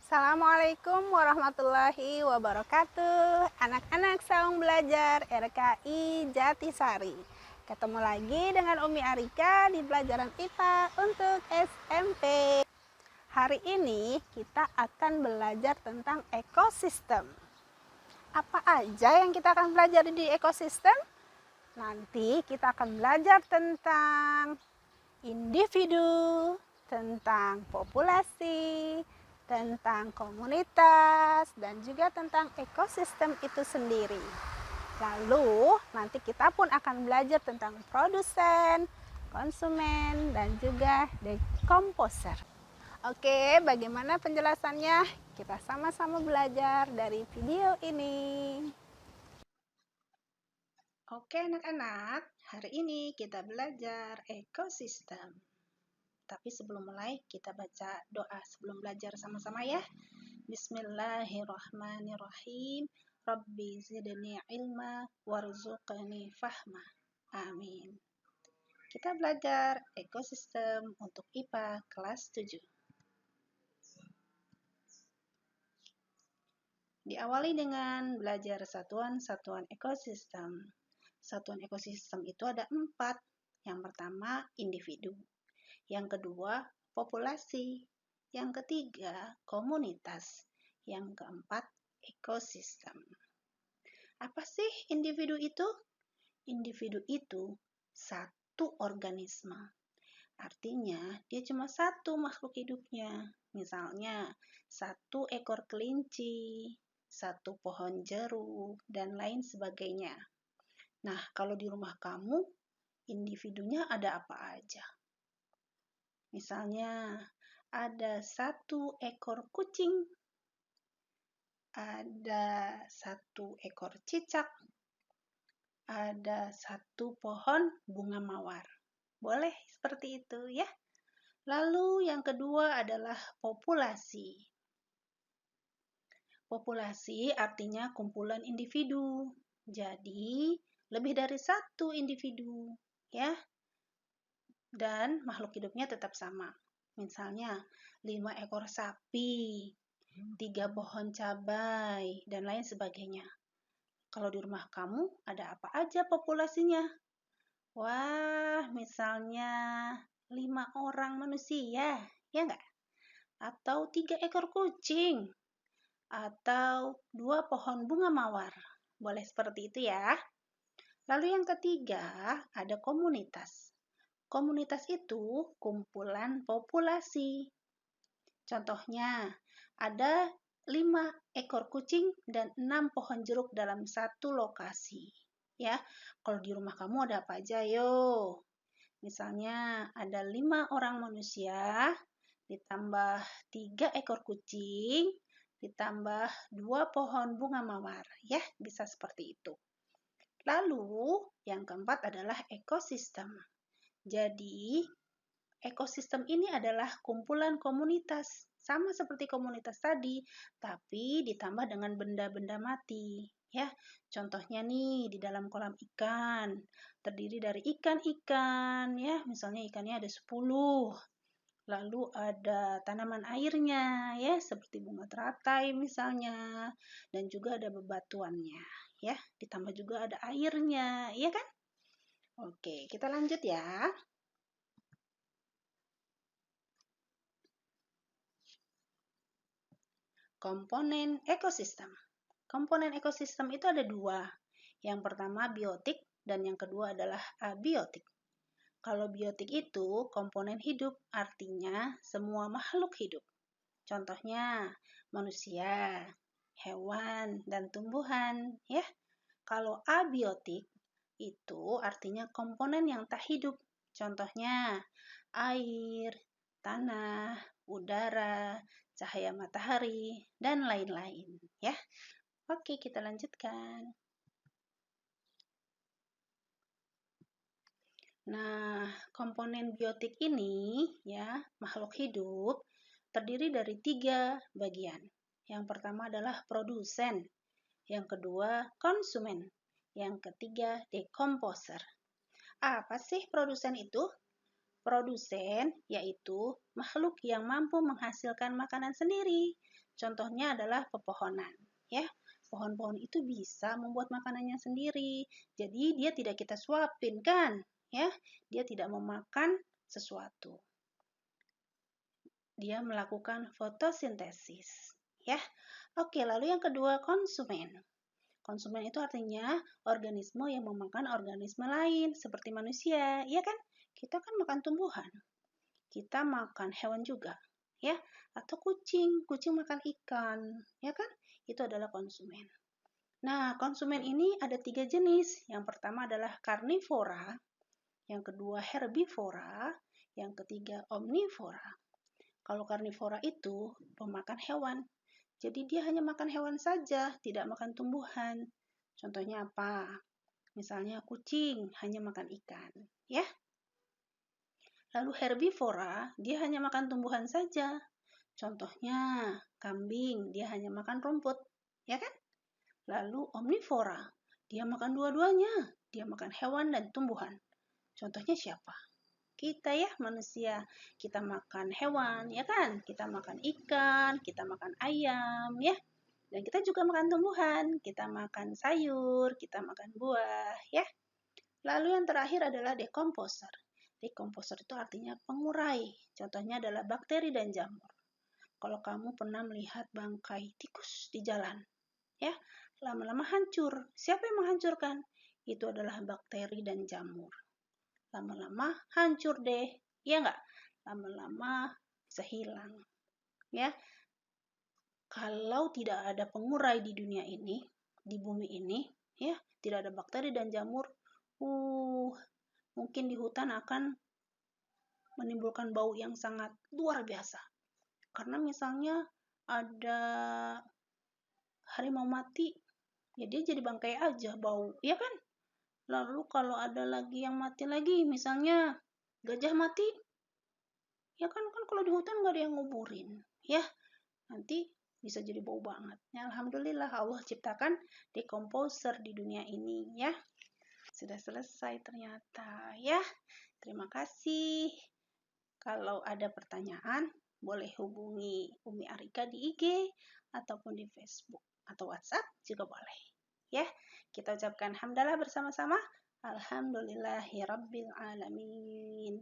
Assalamualaikum warahmatullahi wabarakatuh. Anak-anak saung belajar RKI Jatisari. Ketemu lagi dengan Umi Arika di pelajaran IPA untuk SMP. Hari ini kita akan belajar tentang ekosistem. Apa aja yang kita akan belajar di ekosistem? Nanti kita akan belajar tentang individu, tentang populasi, tentang komunitas, dan juga tentang ekosistem itu sendiri. Lalu nanti kita pun akan belajar tentang produsen, konsumen, dan juga decomposer. Oke, bagaimana penjelasannya? Kita sama-sama belajar dari video ini. Oke anak-anak, hari ini kita belajar ekosistem. Tapi sebelum mulai, kita baca doa sebelum belajar sama-sama ya. Bismillahirrahmanirrahim. Rabbi zidni ilma warzuqni fahma. Amin. Kita belajar ekosistem untuk IPA kelas 7. Diawali dengan belajar satuan-satuan ekosistem. Satuan ekosistem itu ada 4. Yang pertama, individu. Yang kedua, populasi. Yang ketiga, komunitas. Yang keempat, ekosistem. Apa sih individu itu? Individu itu satu organisme. Artinya, dia cuma satu makhluk hidupnya. Misalnya, satu ekor kelinci, satu pohon jeruk, dan lain sebagainya. Nah, kalau di rumah kamu, individunya ada apa aja? Misalnya, ada satu ekor kucing, ada satu ekor cicak, ada satu pohon bunga mawar. Boleh seperti itu ya. Lalu yang kedua adalah populasi. Populasi artinya kumpulan individu. Jadi, lebih dari satu individu ya. Dan makhluk hidupnya tetap sama. Misalnya 5 ekor sapi, 3 pohon cabai, dan lain sebagainya. Kalau di rumah kamu ada apa aja populasinya? Wah, misalnya 5 orang manusia, ya enggak? Atau 3 ekor kucing, atau 2 pohon bunga mawar. Boleh seperti itu ya. Lalu yang ketiga, ada komunitas. Komunitas itu kumpulan populasi. Contohnya, ada 5 ekor kucing dan 6 pohon jeruk dalam satu lokasi. Ya, kalau di rumah kamu ada apa aja, yo? Misalnya, ada 5 orang manusia, ditambah 3 ekor kucing, ditambah 2 pohon bunga mawar. Ya, bisa seperti itu. Lalu, yang keempat adalah ekosistem. Jadi, ekosistem ini adalah kumpulan komunitas, sama seperti komunitas tadi, tapi ditambah dengan benda-benda mati. Ya, contohnya nih di dalam kolam ikan, terdiri dari ikan-ikan, ya, misalnya ikannya ada 10. Lalu ada tanaman airnya, ya, seperti bunga teratai misalnya, dan juga ada bebatuannya, ya, ditambah juga ada airnya, ya kan? Oke, kita lanjut ya. Komponen ekosistem. Komponen ekosistem itu ada 2. Yang pertama biotik dan yang kedua adalah abiotik. Kalau biotik itu komponen hidup, artinya semua makhluk hidup. Contohnya manusia, hewan, dan tumbuhan, ya. Kalau abiotik itu artinya komponen yang tak hidup. Contohnya air, tanah, udara, cahaya matahari, dan lain-lain, ya. Oke, kita lanjutkan. Nah, komponen biotik ini, ya, makhluk hidup, terdiri dari 3 bagian. Yang pertama adalah produsen, yang kedua konsumen, yang ketiga decomposer. Apa sih produsen itu? Produsen yaitu makhluk yang mampu menghasilkan makanan sendiri. Contohnya adalah pepohonan, ya. Pohon-pohon itu bisa membuat makanannya sendiri. Jadi dia tidak kita suapin kan, ya. Dia tidak memakan sesuatu. Dia melakukan fotosintesis, ya. Oke, lalu yang kedua, konsumen. Konsumen itu artinya organisme yang memakan organisme lain seperti manusia, ya kan? Kita kan makan tumbuhan. Kita makan hewan juga, ya. Atau kucing, kucing makan ikan, ya kan? Itu adalah konsumen. Nah, konsumen ini ada 3 jenis. Yang pertama adalah karnivora, yang kedua herbivora, yang ketiga omnivora. Kalau karnivora itu pemakan hewan. Jadi dia hanya makan hewan saja, tidak makan tumbuhan. Contohnya apa? Misalnya kucing hanya makan ikan, ya. Lalu herbivora, dia hanya makan tumbuhan saja. Contohnya kambing, dia hanya makan rumput, ya kan? Lalu omnivora, dia makan dua-duanya. Dia makan hewan dan tumbuhan. Contohnya siapa? Kita ya manusia, kita makan hewan, ya kan? Kita makan ikan, kita makan ayam, ya. Dan kita juga makan tumbuhan, kita makan sayur, kita makan buah, ya. Lalu yang terakhir adalah decomposer. Decomposer itu artinya pengurai. Contohnya adalah bakteri dan jamur. Kalau kamu pernah melihat bangkai tikus di jalan, ya, lama-lama hancur. Siapa yang menghancurkan? Itu adalah bakteri dan jamur. Lama-lama hancur deh, ya enggak? Lama-lama bisa hilang, ya. Kalau tidak ada pengurai di dunia ini, di bumi ini, ya, tidak ada bakteri dan jamur, mungkin di hutan akan menimbulkan bau yang sangat luar biasa. Karena misalnya ada harimau mati, ya dia jadi bangkai aja bau, ya kan? Lalu kalau ada lagi yang mati lagi, misalnya gajah mati, ya kan kalau di hutan nggak ada yang nguburin, ya nanti bisa jadi bau banget. Ya, alhamdulillah Allah ciptakan decomposer di dunia ini, ya. Sudah selesai ternyata, ya. Terima kasih. Kalau ada pertanyaan, boleh hubungi Umi Arika di IG ataupun di Facebook atau WhatsApp juga boleh. Ya, kita ucapkan hamdalah bersama-sama. Alhamdulillahirabbil alamin.